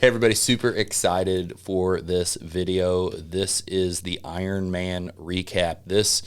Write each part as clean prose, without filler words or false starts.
Hey everybody, super excited for this video. This is the Ironman recap. This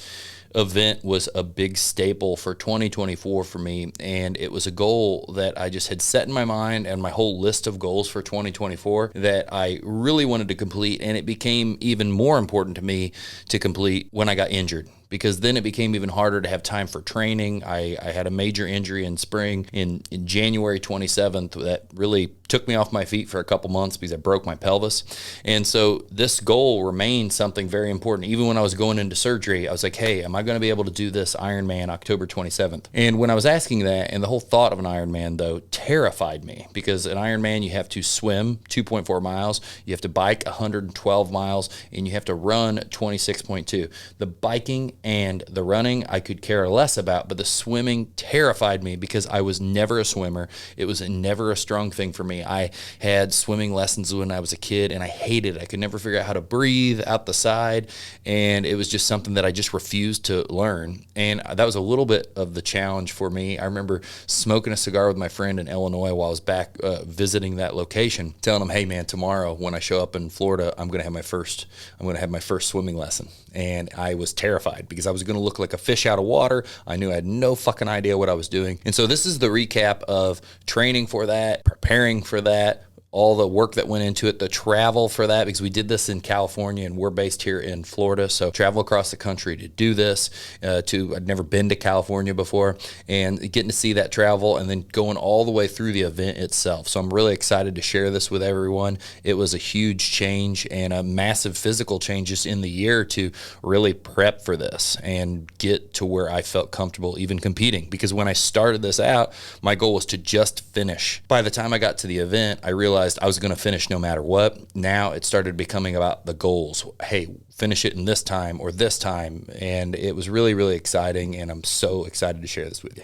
event was a big staple for 2024 for me, and it was a goal that I just had set in my mind and my whole list of goals for 2024 that I really wanted to complete, and it became even more important to me to complete when I got injured, because then it became even harder to have time for training. I had a major injury in spring in January 27th that really took me off my feet for a couple months because I broke my pelvis. And so this goal remained something very important. Even when I was going into surgery, I was like, hey, am I going to be able to do this Ironman October 27th? And when I was asking that, and the whole thought of an Ironman, though, terrified me, because an Ironman, you have to swim 2.4 miles, you have to bike 112 miles, and you have to run 26.2. The biking and the running I could care less about, but the swimming terrified me because I was never a swimmer. It was never a strong thing for me. I had swimming lessons when I was a kid, and I hated it. I could never figure out how to breathe out the side, and it was just something that I just refused to learn. And that was a little bit of the challenge for me. I remember smoking a cigar with my friend in Illinois while I was back visiting that location, telling him, hey man, tomorrow when I show up in Florida, I'm going to have my first swimming lesson. And I was terrified because I was going to look like a fish out of water. I knew I had no fucking idea what I was doing. And so this is the recap of training for that, preparing for that, all the work that went into it, the travel for that, because we did this in California and we're based here in Florida. So travel across the country to do this, I'd never been to California before, and getting to see that travel and then going all the way through the event itself. So I'm really excited to share this with everyone. It was a huge change and a massive physical change just in the year to really prep for this and get to where I felt comfortable even competing. Because when I started this out, my goal was to just finish. By the time I got to the event, I realized I was going to finish no matter what. Now it started becoming about the goals. Hey, finish it in this time or this time. And it was really, really exciting. And I'm so excited to share this with you.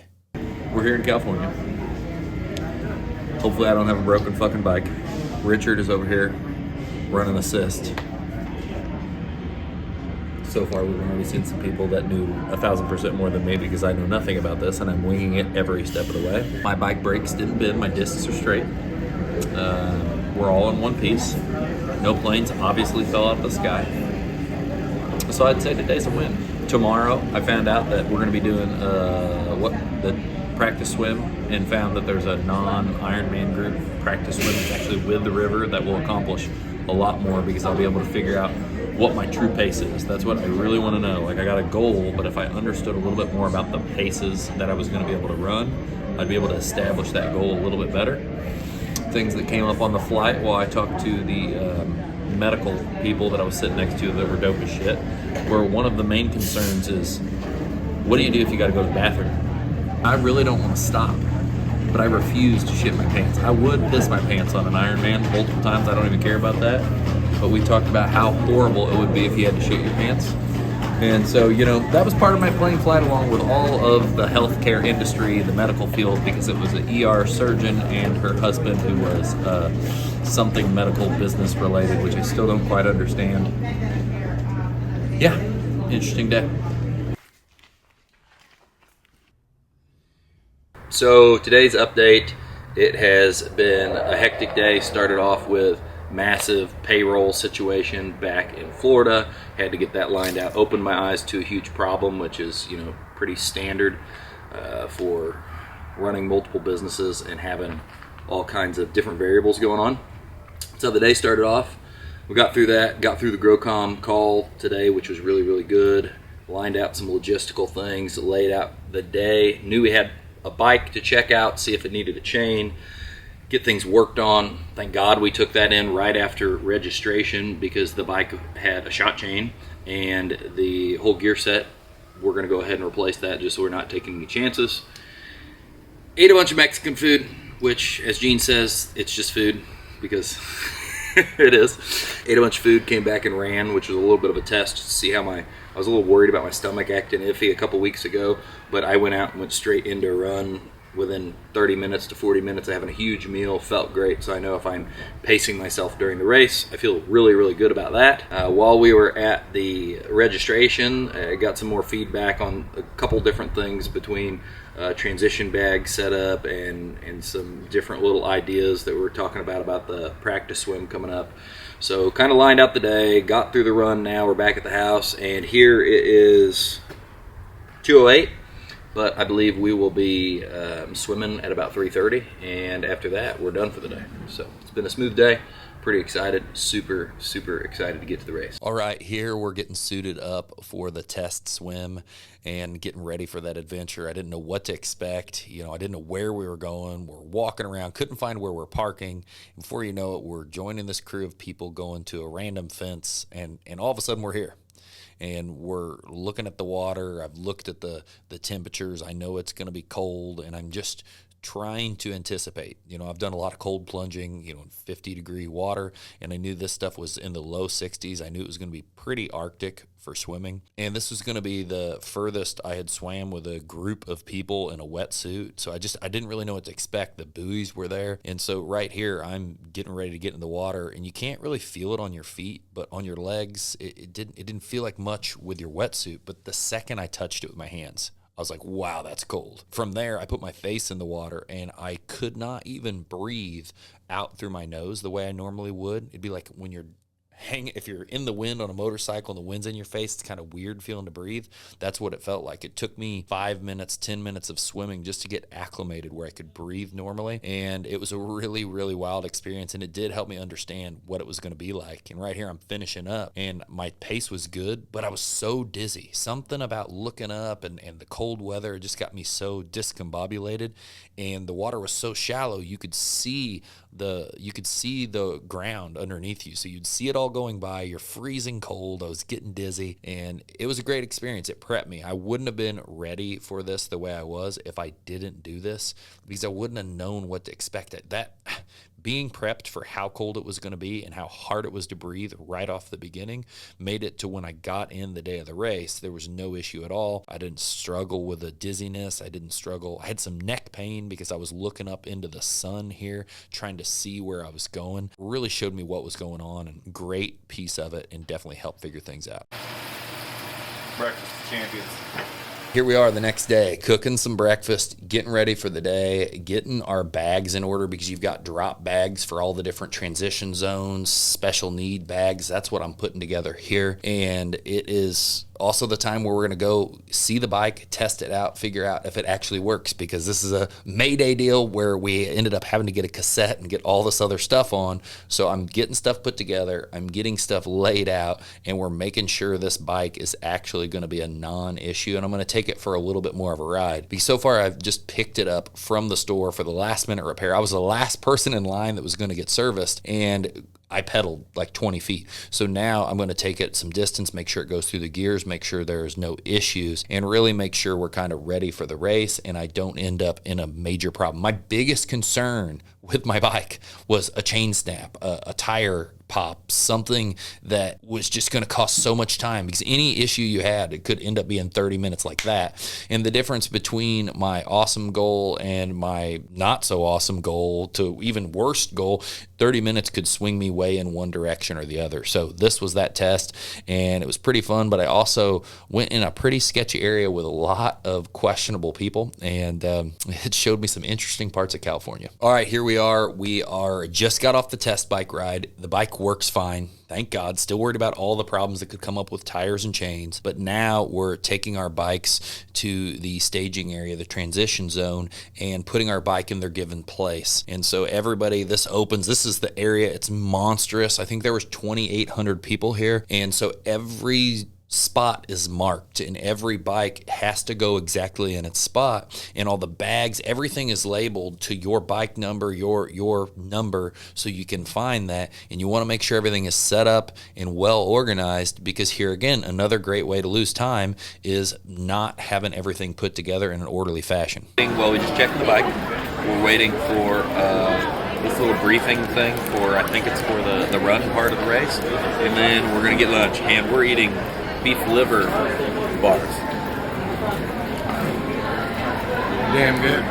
We're here in California. Hopefully I don't have a broken fucking bike. Richard is over here running assist. So far, we've already seen some people that knew 1,000% more than me because I know nothing about this and I'm winging it every step of the way. My bike brakes didn't bend, my discs are straight. We're all in one piece. No planes obviously fell out of the sky. So I'd say today's a win. Tomorrow, I found out that we're going to be doing the practice swim, and found that there's a non-Ironman group practice swim actually with the river that will accomplish a lot more because I'll be able to figure out what my true pace is. That's what I really want to know. Like, I got a goal, but if I understood a little bit more about the paces that I was going to be able to run, I'd be able to establish that goal a little bit better. Things that came up on the flight while I talked to the medical people that I was sitting next to that were dope as shit, where one of the main concerns is, what do you do if you got to go to the bathroom? I really don't want to stop, but I refuse to shit my pants. I would piss my pants on an Ironman multiple times. I don't even care about that. But we talked about how horrible it would be if you had to shit your pants. And so, that was part of my plane flight along with all of the healthcare industry, the medical field, because it was an ER surgeon and her husband who was something medical business related, which I still don't quite understand. Yeah, interesting day. So today's update, it has been a hectic day. Started off with massive payroll situation back in Florida. Had to get that lined out. Opened my eyes to a huge problem, which is pretty standard for running multiple businesses and having all kinds of different variables going on. So the day started off. We got through that. Got through the GROW Comm call today, which was really, really good. Lined out some logistical things. Laid out the day. Knew we had a bike to check out, see if it needed a chain, get things worked on. Thank God we took that in right after registration because the bike had a shot chain and the whole gear set. We're going to go ahead and replace that just so we're not taking any chances. Ate a bunch of Mexican food, which, as Gene says, it's just food because it is. Ate a bunch of food, came back and ran, which was a little bit of a test to see how I was a little worried about my stomach acting iffy a couple weeks ago, but I went out and went straight into a run within 30 minutes to 40 minutes of having a huge meal. Felt great, so I know if I'm pacing myself during the race, I feel really, really good about that. While we were at the registration, I got some more feedback on a couple different things between transition bag setup and some different little ideas that we're talking about the practice swim coming up. So kind of lined out the day, got through the run. Now we're back at the house, and here it is 2:08. But I believe we will be swimming at about 3:30, and after that, we're done for the day. So it's been a smooth day. Pretty excited, super, super excited to get to the race. All right, here we're getting suited up for the test swim and getting ready for that adventure. I didn't know what to expect. You know, I didn't know where we were going. We're walking around, couldn't find where we're parking. Before you know it, we're joining this crew of people going to a random fence, and all of a sudden we're here. And we're looking at the water. I've looked at the temperatures. I know it's going to be cold, and I'm just trying to anticipate. You know, I've done a lot of cold plunging, you know, in 50-degree water, and I knew this stuff was in the low 60s. I knew it was going to be pretty Arctic for swimming, and this was going to be the furthest I had swam with a group of people in a wetsuit. So I didn't really know what to expect. The buoys were there, and so right here I'm getting ready to get in the water, and you can't really feel it on your feet, but on your legs it didn't feel like much with your wetsuit. But the second I touched it with my hands, I was like, wow, that's cold. From there, I put my face in the water, and I could not even breathe out through my nose the way I normally would. It'd be like when you're if you're in the wind on a motorcycle and the wind's in your face, it's kind of weird feeling to breathe. That's what it felt like. It took me 5 minutes, 10 minutes of swimming just to get acclimated where I could breathe normally. And it was a really, really wild experience. And it did help me understand what it was going to be like. And right here, I'm finishing up, and my pace was good, but I was so dizzy. Something about looking up and the cold weather just got me so discombobulated. And the water was so shallow, you could see the ground underneath you. So you'd see it all going by. You're freezing cold. I was getting dizzy, and it was a great experience. It prepped me. I wouldn't have been ready for this the way I was if I didn't do this, because I wouldn't have known what to expect. That being prepped for how cold it was going to be and how hard it was to breathe right off the beginning made it to when I got in the day of the race, there was no issue at all. I didn't struggle with the dizziness. I didn't struggle. I had some neck pain because I was looking up into the sun here, trying to see where I was going. It really showed me what was going on, and great piece of it, and definitely helped figure things out. Breakfast champions. Here we are the next day, cooking some breakfast, getting ready for the day, getting our bags in order, because you've got drop bags for all the different transition zones, special need bags. That's what I'm putting together here. And it is also the time where we're going to go see the bike, test it out, figure out if it actually works, because this is a Mayday deal where we ended up having to get a cassette and get all this other stuff on. So I'm getting stuff put together, I'm getting stuff laid out, and we're making sure this bike is actually going to be a non-issue. And I'm going to take it for a little bit more of a ride, because so far I've just picked it up from the store for the last minute repair. I was the last person in line that was going to get serviced, and I pedaled like 20 feet. So now I'm going to take it some distance, make sure it goes through the gears, make sure there's no issues, and really make sure we're kind of ready for the race and I don't end up in a major problem. My biggest concern with my bike was a chain snap, a tire pop, something that was just going to cost so much time, because any issue you had, it could end up being 30 minutes like that. And the difference between my awesome goal and my not so awesome goal to even worse goal, 30 minutes could swing me way in one direction or the other. So this was that test, and it was pretty fun, but I also went in a pretty sketchy area with a lot of questionable people, and it showed me some interesting parts of California. All right, here we are. We are just got off the test bike ride. The bike works fine. Thank God. Still worried about all the problems that could come up with tires and chains. But now we're taking our bikes to the staging area, the transition zone, and putting our bike in their given place. And so everybody, this opens. This is the area. It's monstrous. I think there was 2,800 people here. And so every spot is marked, and every bike has to go exactly in its spot, and all the bags, everything is labeled to your bike number, your number, so you can find that. And you want to make sure everything is set up and well organized, because here again, another great way to lose time is not having everything put together in an orderly fashion. Well, we just checked the bike. We're waiting for this little briefing thing for, I think it's for the run part of the race, and then we're going to get lunch, and we're eating beef liver bars. Damn good.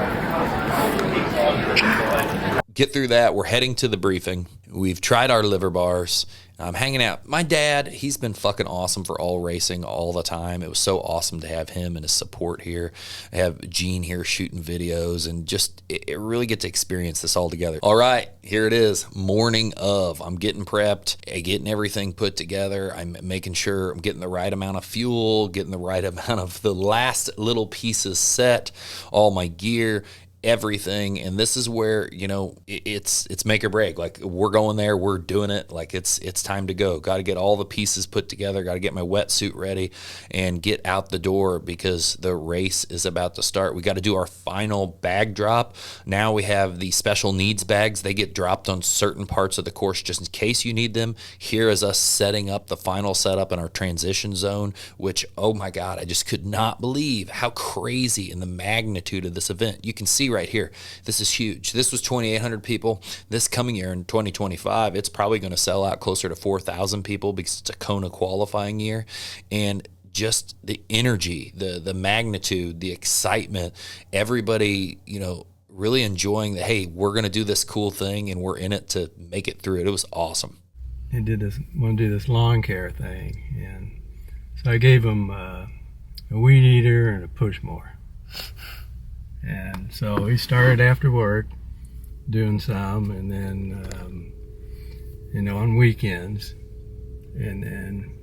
Get through that. We're heading to the briefing. We've tried our liver bars. I'm hanging out. My dad, he's been fucking awesome for all racing all the time. It was so awesome to have him and his support here. I have Gene here shooting videos, and just it really get to experience this all together. All right, here it is. Morning of. I'm getting prepped, getting everything put together. I'm making sure I'm getting the right amount of fuel, getting the right amount of the last little pieces set, all my gear, everything. And this is where, you know, it's make or break. Like, we're going there, we're doing it. Like, it's time to go. Got to get all the pieces put together, got to get my wetsuit ready and get out the door because the race is about to start. We got to do our final bag drop. Now we have the special needs bags. They get dropped on certain parts of the course just in case you need them. Here is us setting up the final setup in our transition zone, which, oh my God, I just could not believe how crazy and the magnitude of this event. You can see right here, this is huge. This was 2,800 people. This coming year in 2025, it's probably going to sell out closer to 4,000 people because it's a Kona qualifying year. And just the energy, the magnitude, the excitement, everybody, you know, really enjoying that, hey, we're going to do this cool thing and we're in it to make it through it. It was awesome. He want to do this lawn care thing. And so I gave him a weed eater and a push mower. And so he started after work doing some, and then, you know, on weekends. And then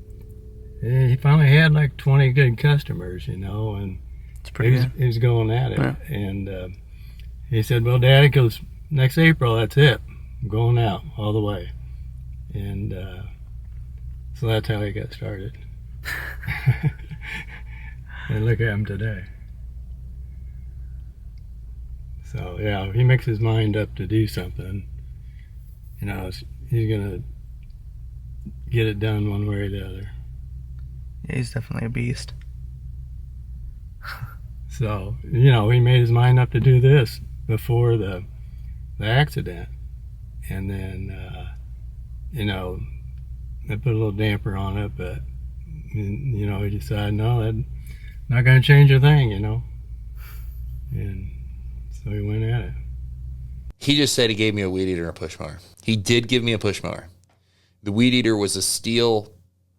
he finally had like 20 good customers, you know, and it's pretty good. He was going at it. Yeah. And he said, well, Dad, because next April, that's it. I'm going out all the way. And so that's how he got started. And look at him today. So, yeah, if he makes his mind up to do something, you know, he's going to get it done one way or the other. Yeah, he's definitely a beast. So, you know, he made his mind up to do this before the accident. And then, you know, I put a little damper on it, but, you know, he decided, no, that's not going to change a thing, you know. And so he went at it. He just said he gave me a weed eater and a push mower. He did give me a push mower. The weed eater was a steel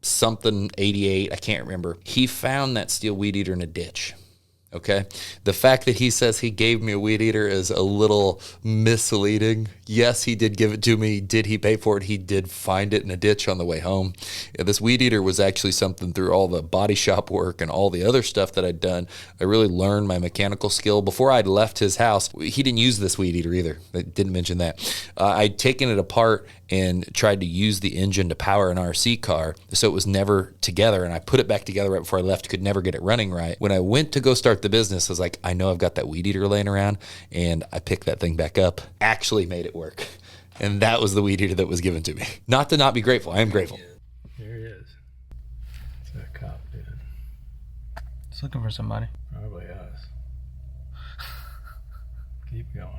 something 88. I can't remember. He found that steel weed eater in a ditch. Okay. The fact that he says he gave me a weed eater is a little misleading. Yes, he did give it to me. Did he pay for it? He did find it in a ditch on the way home. Yeah, this weed eater was actually something through all the body shop work and all the other stuff that I'd done. I really learned my mechanical skill. Before I'd left his house, he didn't use this weed eater either. I didn't mention that. I'd taken it apart and tried to use the engine to power an RC car, so it was never together, and I put it back together right before I left, could never get it running right. When I went to go start the business, I was like, I know I've got that weed eater laying around, and I picked that thing back up, actually made it work, and that was the weed eater that was given to me. Not to not be grateful, I am grateful. Here he is. It's that cop, dude. Just looking for somebody. Probably us. Keep going.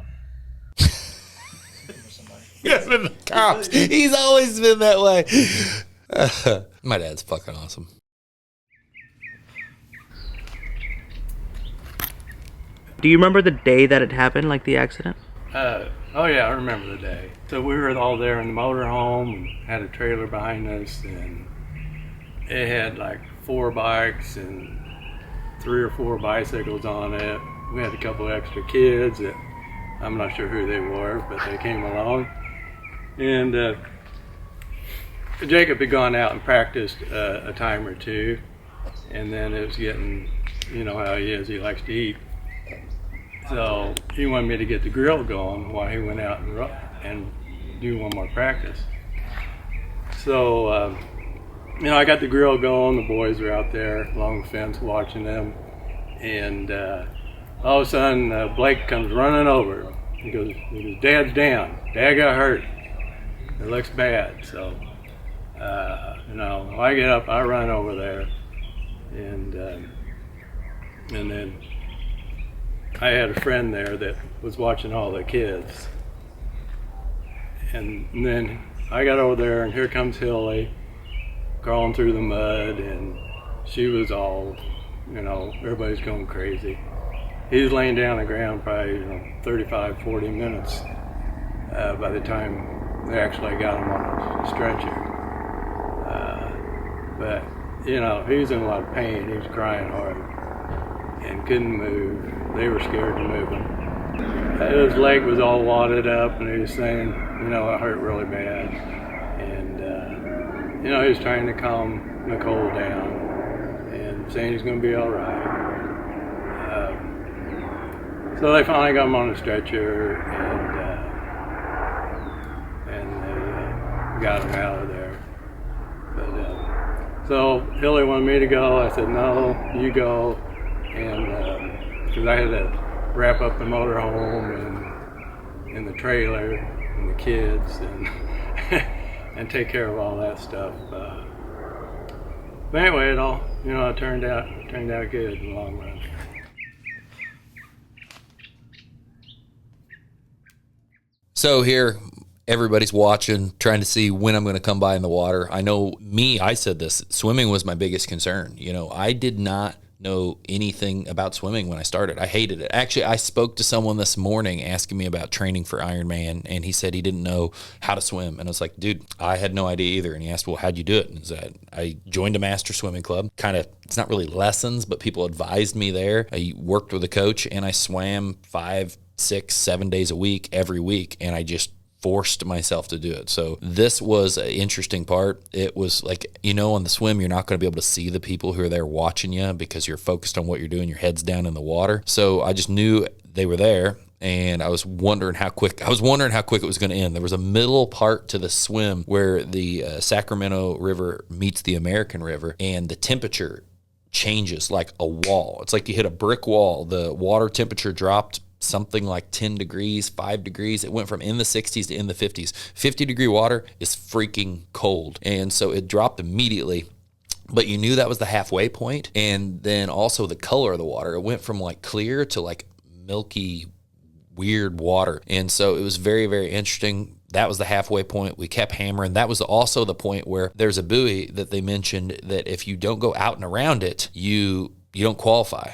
Yeah, the cops. He's always been that way. My dad's fucking awesome. Do you remember the day that it happened, like the accident? Oh yeah, I remember the day. So we were all there in the motorhome and had a trailer behind us, and it had like 4 bikes and 3 or 4 bicycles on it. We had a couple extra kids that I'm not sure who they were, but they came along. And Jacob had gone out and practiced a time or two, and then it was getting, you know how he is, he likes to eat. So he wanted me to get the grill going while he went out and do one more practice. So, you know, I got the grill going, the boys are out there along the fence watching them, and all of a sudden Blake comes running over. He goes, Dad's down, Dad got hurt. It looks bad. So, you know, I get up, I run over there, and then I had a friend there that was watching all the kids. And then I got over there, and here comes Hilly crawling through the mud, and she was all, you know, everybody's going crazy. he was laying down on the ground probably 35, 40 minutes by the time they actually got him on a stretcher. But he was in a lot of pain. He was crying hard and couldn't move. They were scared to move him. His leg was all wadded up, and he was saying, it hurt really bad. And he was trying to calm Nicole down and saying he's going to be all right. So they finally got him on a stretcher, and they got him out of there. But so Hilly wanted me to go. I said, no, you go. And because I had to wrap up the motorhome and the trailer and the kids and and take care of all that stuff. But anyway, it all it turned out good in the long run. So here, everybody's watching, trying to see when I'm going to come by in the water. I know I said this, swimming was my biggest concern. I did not know anything about swimming when I started. I hated it. Actually, I spoke to someone this morning asking me about training for Ironman, and he said he didn't know how to swim. And I was like, dude, I had no idea either. And he asked, well, how'd you do it? And I joined a master swimming club. It's not really lessons, but people advised me there. I worked with a coach, and I swam 5, 6, 7 days a week, every week, and I just forced myself to do it. So this was an interesting part. It was like, on the swim, you're not going to be able to see the people who are there watching you because you're focused on what you're doing. Your head's down in the water. So I just knew they were there, and I was wondering how quick it was going to end. There was a middle part to the swim where the Sacramento River meets the American River, and the temperature changes like a wall. It's like you hit a brick wall. The water temperature dropped something like 10 degrees, 5 degrees. It went from in the 60s to in the 50s. 50-degree water is freaking cold. And so it dropped immediately. But you knew that was the halfway point. And then also the color of the water. It went from like clear to like milky, weird water. And so it was very, very interesting. That was the halfway point. We kept hammering. That was also the point where there's a buoy that they mentioned that if you don't go out and around it, you don't qualify.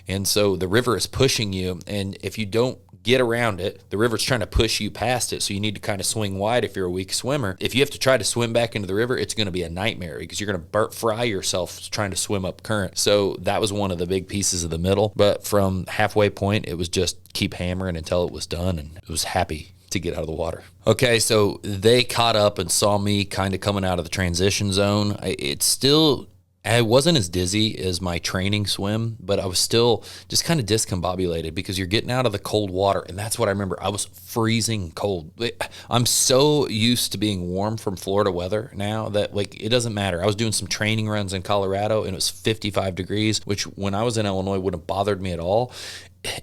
And so the river is pushing you, and if you don't get around it, the river's trying to push you past it, so you need to kind of swing wide if you're a weak swimmer. If you have to try to swim back into the river, it's going to be a nightmare because you're going to fry yourself trying to swim up current. So that was one of the big pieces of the middle. But from halfway point, it was just keep hammering until it was done, and it was happy to get out of the water. Okay, so they caught up and saw me kind of coming out of the transition zone. I wasn't as dizzy as my training swim, but I was still just kind of discombobulated because you're getting out of the cold water. And that's what I remember. I was freezing cold. I'm so used to being warm from Florida weather now that it doesn't matter. I was doing some training runs in Colorado, and it was 55 degrees, which when I was in Illinois wouldn't have bothered me at all.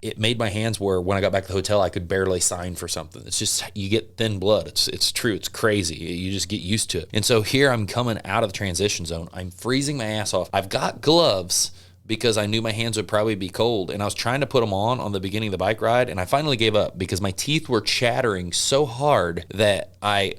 It made my hands where when I got back to the hotel, I could barely sign for something. It's just, you get thin blood. It's true. It's crazy. You just get used to it. And so here I'm coming out of the transition zone. I'm freezing my ass off. I've got gloves because I knew my hands would probably be cold. And I was trying to put them on the beginning of the bike ride. And I finally gave up because my teeth were chattering so hard that I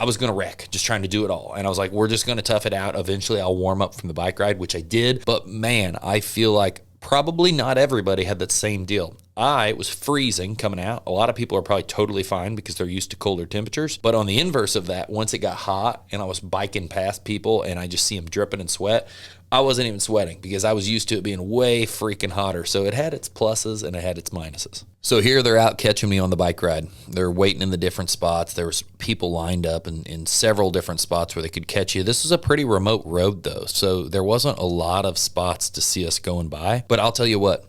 was going to wreck just trying to do it all. And I was like, we're just going to tough it out. Eventually I'll warm up from the bike ride, which I did. But man, I feel like probably not everybody had that same deal. I was freezing coming out. A lot of people are probably totally fine because they're used to colder temperatures. But on the inverse of that, once it got hot and I was biking past people and I just see them dripping in sweat, I wasn't even sweating because I was used to it being way freaking hotter. So it had its pluses and it had its minuses. So here they're out catching me on the bike ride. They're waiting in the different spots. There was people lined up in several different spots where they could catch you. This was a pretty remote road though, so there wasn't a lot of spots to see us going by. But I'll tell you what,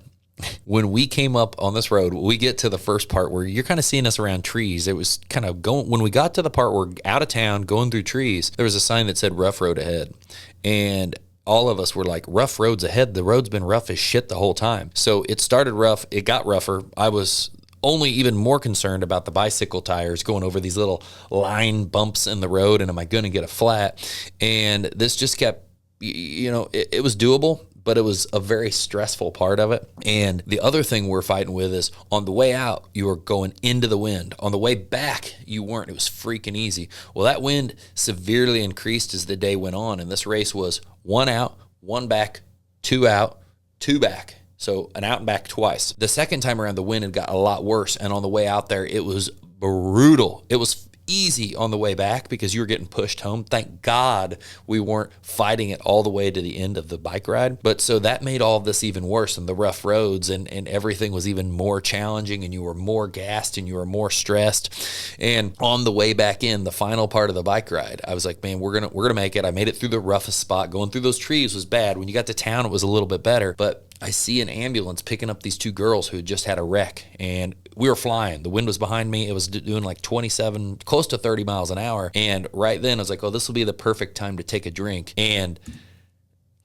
when we came up on this road, we get to the first part where you're kind of seeing us around trees. It was kind of going, when we got to the part where we're out of town, going through trees, there was a sign that said rough road ahead. And all of us were like, rough roads ahead. The road's been rough as shit the whole time. So it started rough. It got rougher. I was only even more concerned about the bicycle tires going over these little line bumps in the road. And am I going to get a flat? And this just kept, it was doable, but it was a very stressful part of it. And the other thing we're fighting with is on the way out, you were going into the wind. On the way back, you weren't. It was freaking easy. Well, that wind severely increased as the day went on. And this race was 1 out, 1 back, 2 out, 2 back. So an out and back twice. The second time around, the wind had got a lot worse. And on the way out there, it was brutal. It was easy on the way back because you were getting pushed home. Thank God we weren't fighting it all the way to the end of the bike ride. But so that made all of this even worse, and the rough roads and everything was even more challenging, and you were more gassed and you were more stressed. And on the way back in, the final part of the bike ride, I was like, man, we're gonna make it. I made it through the roughest spot. Going through those trees was bad. When you got to town, it was a little bit better. But I see an ambulance picking up these two girls who had just had a wreck, and we were flying. The wind was behind me. It was doing like 27, close to 30 miles an hour. And right then I was like, oh, this will be the perfect time to take a drink. And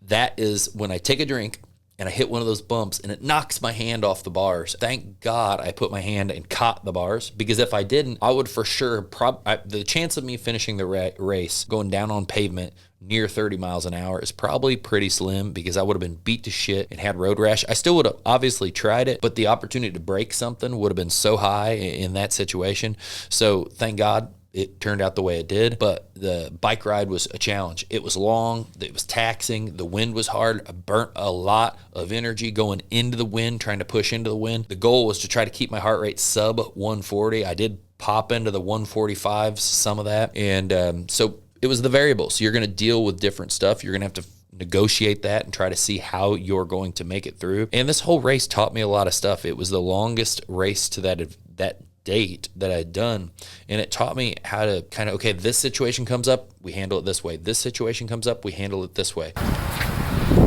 that is when I take a drink and I hit one of those bumps and it knocks my hand off the bars. Thank God I put my hand and caught the bars, because if I didn't, I would for sure, the chance of me finishing the race going down on pavement near 30 miles an hour is probably pretty slim, because I would have been beat to shit and had road rash. I still would have obviously tried it, but the opportunity to break something would have been so high in that situation. So thank God it turned out the way it did. But the bike ride was a challenge. It was long, it was taxing, the wind was hard. I burnt a lot of energy going into the wind, trying to push into the wind. The goal was to try to keep my heart rate sub 140. I did pop into the 145s, some of that. And so it was the variable. So you're going to deal with different stuff. You're going to have to negotiate that and try to see how you're going to make it through. And this whole race taught me a lot of stuff. It was the longest race to that date that I'd done. And it taught me how to kind of, okay, this situation comes up, we handle it this way. This situation comes up, we handle it this way.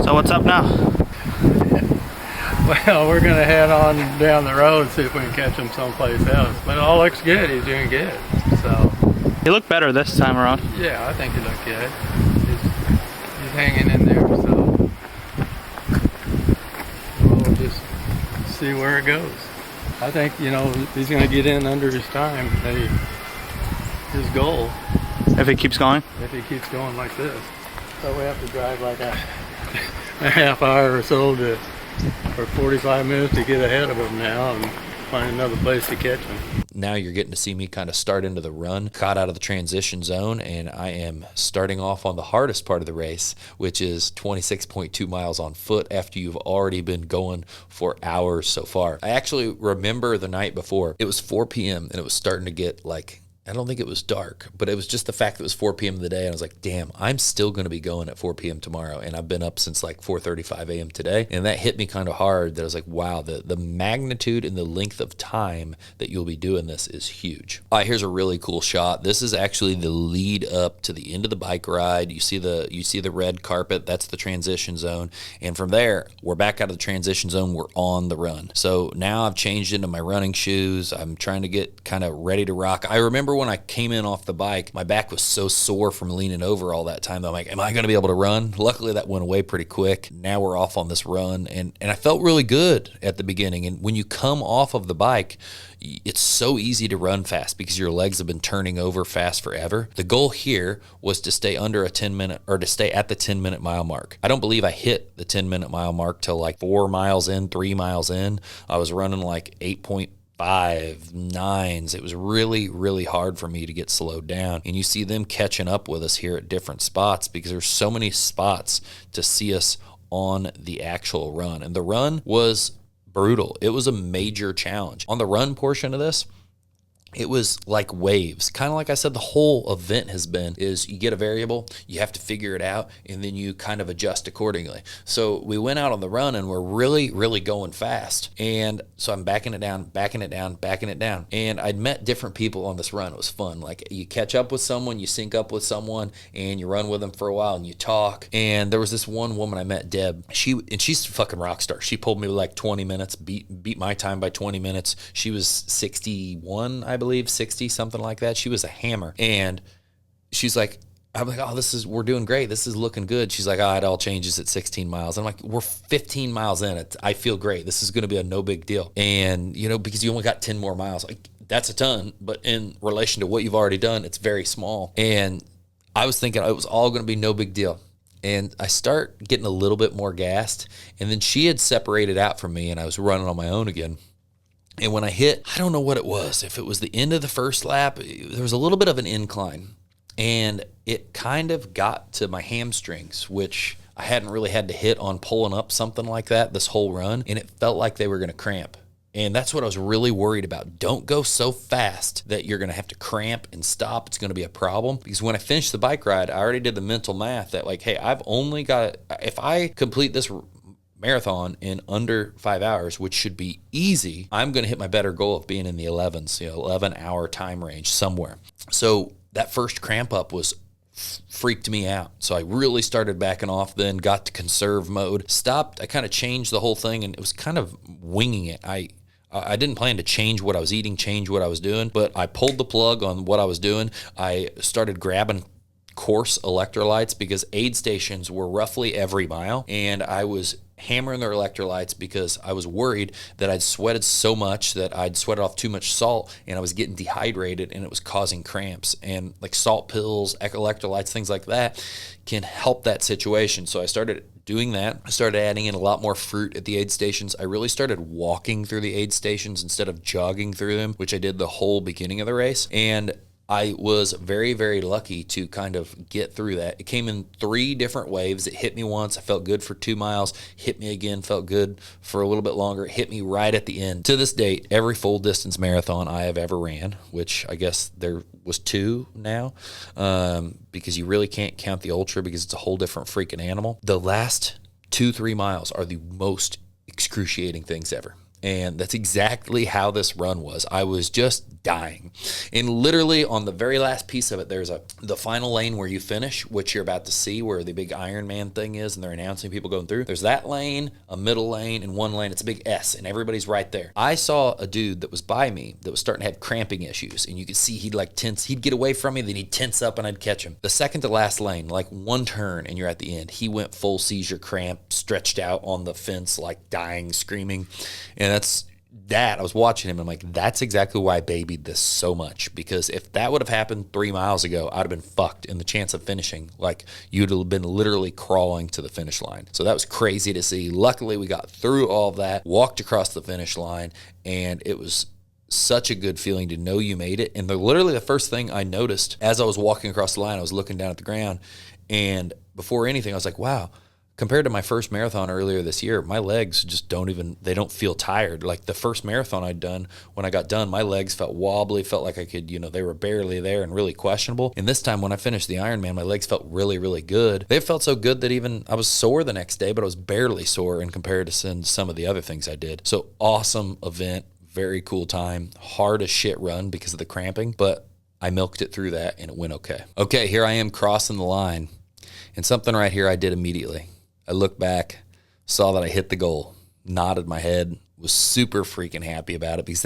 So what's up now? Well, we're going to head on down the road, see if we can catch him someplace else. But it all looks good. He's doing good. So You look better this time around. yeah, I think he looked good. He's hanging in there, so we'll just see where it goes. I think, he's going to get in under his time, his goal, If it keeps going. if he keeps going like this. So we have to drive like a half hour or so or 45 minutes to get ahead of him now and find another place to catch him. Now you're getting to see me kind of start into the run, caught out of the transition zone, and I am starting off on the hardest part of the race, which is 26.2 miles on foot after you've already been going for hours so far. I actually remember the night before, it was 4 p.m. and it was starting to get like, I don't think it was dark, but it was just the fact that it was 4 p.m. of the day. And I was like, damn, I'm still going to be going at 4 p.m. tomorrow. And I've been up since like 4:35 a.m. today. And that hit me kind of hard that I was like, wow, the magnitude and the length of time that you'll be doing this is huge. All right, here's a really cool shot. This is actually the lead up to the end of the bike ride. You see the red carpet. That's the transition zone. And from there, we're back out of the transition zone. We're on the run. So now I've changed into my running shoes. I'm trying to get kind of ready to rock. I remember when I came in off the bike, my back was so sore from leaning over all that time that I'm like, am I going to be able to run? Luckily, that went away pretty quick. Now we're off on this run, and I felt really good at the beginning. And when you come off of the bike, it's so easy to run fast because your legs have been turning over fast forever. The goal here was to stay under a 10-minute, or to stay at the 10-minute mile mark. I don't believe I hit the 10-minute mile mark till like 4 miles in, 3 miles in. I was running like 8.5, 9s. It was really, really hard for me to get slowed down. And you see them catching up with us here at different spots because there's so many spots to see us on the actual run. And the run was brutal. It was a major challenge. On the run portion of this, it was like waves. Kind of like I said, the whole event has been is you get a variable, you have to figure it out, and then you kind of adjust accordingly. So we went out on the run and we're really, really going fast. And so I'm backing it down. And I'd met different people on this run. It was fun. Like you catch up with someone, you sync up with someone, and you run with them for a while and you talk. And there was this one woman I met, Deb. She's a fucking rock star. She pulled me like 20 minutes, beat my time by 20 minutes. She was 61, I believe, 60, something like that. She was a hammer. And she's like, I'm like, oh, we're doing great. This is looking good. She's like, oh, it all changes at 16 miles. I'm like, we're 15 miles in. I feel great. This is going to be a no big deal. And, because you only got 10 more miles, like that's a ton. But in relation to what you've already done, it's very small. And I was thinking it was all going to be no big deal. And I start getting a little bit more gassed. And then she had separated out from me and I was running on my own again. And when I hit, I don't know what it was. If it was the end of the first lap, there was a little bit of an incline. And it kind of got to my hamstrings, which I hadn't really had to hit on pulling up something like that this whole run, and it felt like they were going to cramp. And that's what I was really worried about. Don't go so fast that you're going to have to cramp and stop. It's going to be a problem. Because when I finished the bike ride, I already did the mental math that like, hey, I've only got, if I complete this marathon in under 5 hours, which should be easy, I'm going to hit my better goal of being in the 11s, 11-hour time range somewhere. So that first cramp up was freaked me out. So I really started backing off, then got to conserve mode, stopped. I kind of changed the whole thing, and it was kind of winging it. I didn't plan to change what I was eating, change what I was doing, but I pulled the plug on what I was doing. I started grabbing course electrolytes because aid stations were roughly every mile, and I was hammering their electrolytes because I was worried that I'd sweated so much that I'd sweated off too much salt and I was getting dehydrated and it was causing cramps. And like salt pills, electrolytes, things like that can help that situation. So I started doing that. I started adding in a lot more fruit at the aid stations. I really started walking through the aid stations instead of jogging through them, which I did the whole beginning of the race. And I was very, very lucky to kind of get through that. It came in 3 different waves. It hit me once. I felt good for 2 miles. Hit me again. Felt good for a little bit longer. It hit me right at the end. To this date, every full distance marathon I have ever ran, which I guess there was 2 now, because you really can't count the ultra because it's a whole different freaking animal. The last 2-3 miles are the most excruciating things ever. And that's exactly how this run was. I was just dying. And literally on the very last piece of it, there's the final lane where you finish, which you're about to see where the big Ironman thing is, and they're announcing people going through. There's that lane, a middle lane, and one lane. It's a big S, and everybody's right there. I saw a dude that was by me that was starting to have cramping issues, and you could see he'd like tense. He'd get away from me, then he'd tense up, and I'd catch him. The second to last lane, like one turn, and you're at the end, he went full seizure cramp, stretched out on the fence, like dying, screaming. And I was watching him, and I'm like, that's exactly why I babied this so much, because if that would have happened 3 miles ago, I'd have been fucked in the chance of finishing. Like, you'd have been literally crawling to the finish line. So that was crazy to see. Luckily, we got through all of that, walked across the finish line, and it was such a good feeling to know you made it. And literally the first thing I noticed as I was walking across the line, I was looking down at the ground, and before anything, I was like, wow, compared to my first marathon earlier this year, my legs just they don't feel tired. Like the first marathon I'd done, when I got done, my legs felt wobbly, felt like I could, they were barely there and really questionable. And this time when I finished the Ironman, my legs felt really, really good. They felt so good that even I was sore the next day, but I was barely sore in comparison to some of the other things I did. So awesome event, very cool time, hard as shit run because of the cramping, but I milked it through that and it went okay. Okay, here I am crossing the line, and something right here I did immediately. I looked back, saw that I hit the goal, nodded my head, was super freaking happy about it because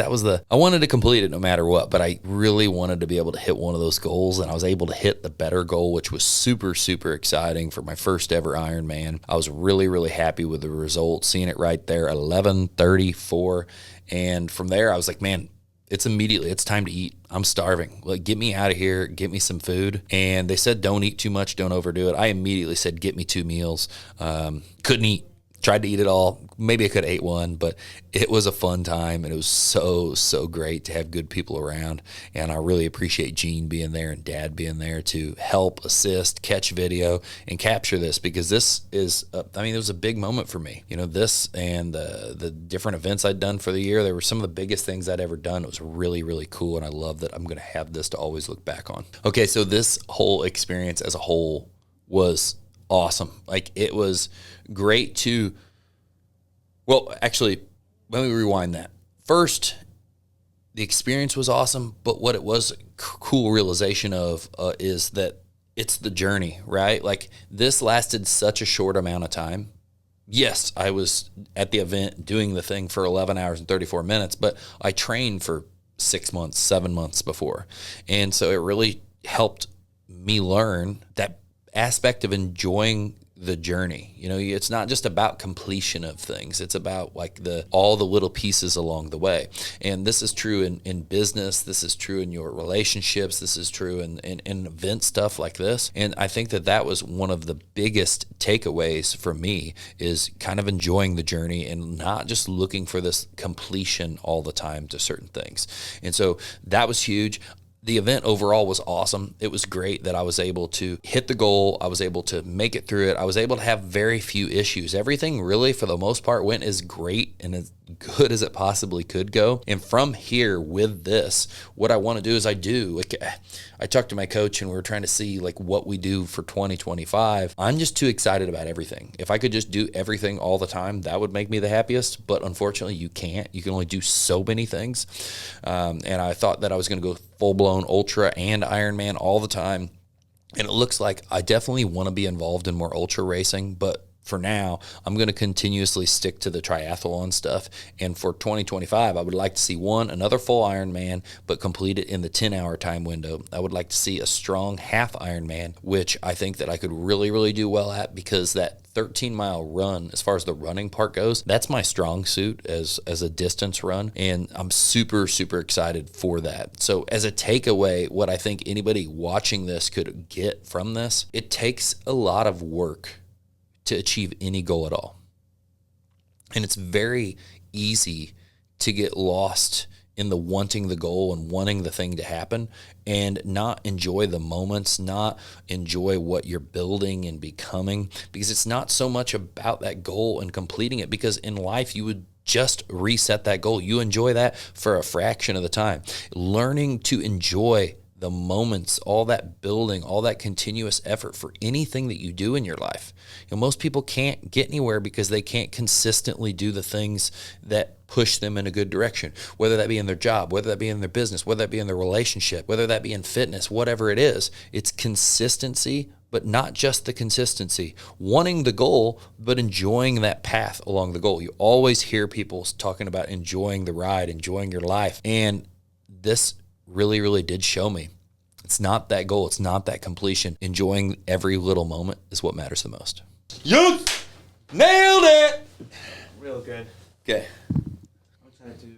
I wanted to complete it no matter what, but I really wanted to be able to hit one of those goals, and I was able to hit the better goal, which was super, super exciting for my first ever Ironman. I was really, really happy with the result, seeing it right there, 11:34, and from there I was like, man, it's time to eat. I'm starving. Like, get me out of here. Get me some food. And they said, don't eat too much. Don't overdo it. I immediately said, get me 2 meals. Couldn't eat. Tried to eat it all. Maybe I could have ate one, but it was a fun time, and it was so, so great to have good people around. And I really appreciate Gene being there and Dad being there to help, assist, catch video, and capture this, because this is, it was a big moment for me. This and the different events I'd done for the year, they were some of the biggest things I'd ever done. It was really, really cool, and I love that I'm going to have this to always look back on. Okay, so this whole experience as a whole was awesome. Like, it was great to, well, actually, let me rewind that. First, the experience was awesome, but what it was a cool realization of is that it's the journey, right? Like, this lasted such a short amount of time. Yes, I was at the event doing the thing for 11 hours and 34 minutes, but I trained for 6 months, 7 months before. And so it really helped me learn that aspect of enjoying the journey. It's not just about completion of things. It's about like all the little pieces along the way. And this is true in business. This is true in your relationships. This is true in event stuff like this. And I think that was one of the biggest takeaways for me, is kind of enjoying the journey and not just looking for this completion all the time to certain things. And so that was huge. the event overall was awesome. It was great that I was able to hit the goal. I was able to make it through it. I was able to have very few issues. Everything really, for the most part, went as great and as good as it possibly could go. And from here with this, what I want to do is I talked to my coach and we were trying to see like what we do for 2025. I'm just too excited about everything. If I could just do everything all the time, that would make me the happiest. But unfortunately, you can't. You can only do so many things. And I thought that I was going to go full-blown ultra and Ironman all the time. And it looks like I definitely want to be involved in more ultra racing, but for now, I'm going to continuously stick to the triathlon stuff. And for 2025, I would like to see another full Ironman, but complete it in the 10-hour time window. I would like to see a strong half Ironman, which I think that I could really, really do well at, because that 13-mile run, as far as the running part goes, that's my strong suit as a distance run, and I'm super, super excited for that. So as a takeaway, what I think anybody watching this could get from this, it takes a lot of work to achieve any goal at all. And it's very easy to get lost in the wanting the goal and wanting the thing to happen and not enjoy the moments, not enjoy what you're building and becoming, because it's not so much about that goal and completing it, because in life you would just reset that goal. You enjoy that for a fraction of the time. Learning to enjoy the moments, all that building, all that continuous effort for anything that you do in your life. Most people can't get anywhere because they can't consistently do the things that push them in a good direction, whether that be in their job, whether that be in their business, whether that be in their relationship, whether that be in fitness, whatever it is. It's consistency, but not just the consistency. Wanting the goal, but enjoying that path along the goal. You always hear people talking about enjoying the ride, enjoying your life. And this really, really did show me it's not that goal. It's not that completion. Enjoying every little moment is what matters the most. You nailed it. Real good. Okay. I'm trying to do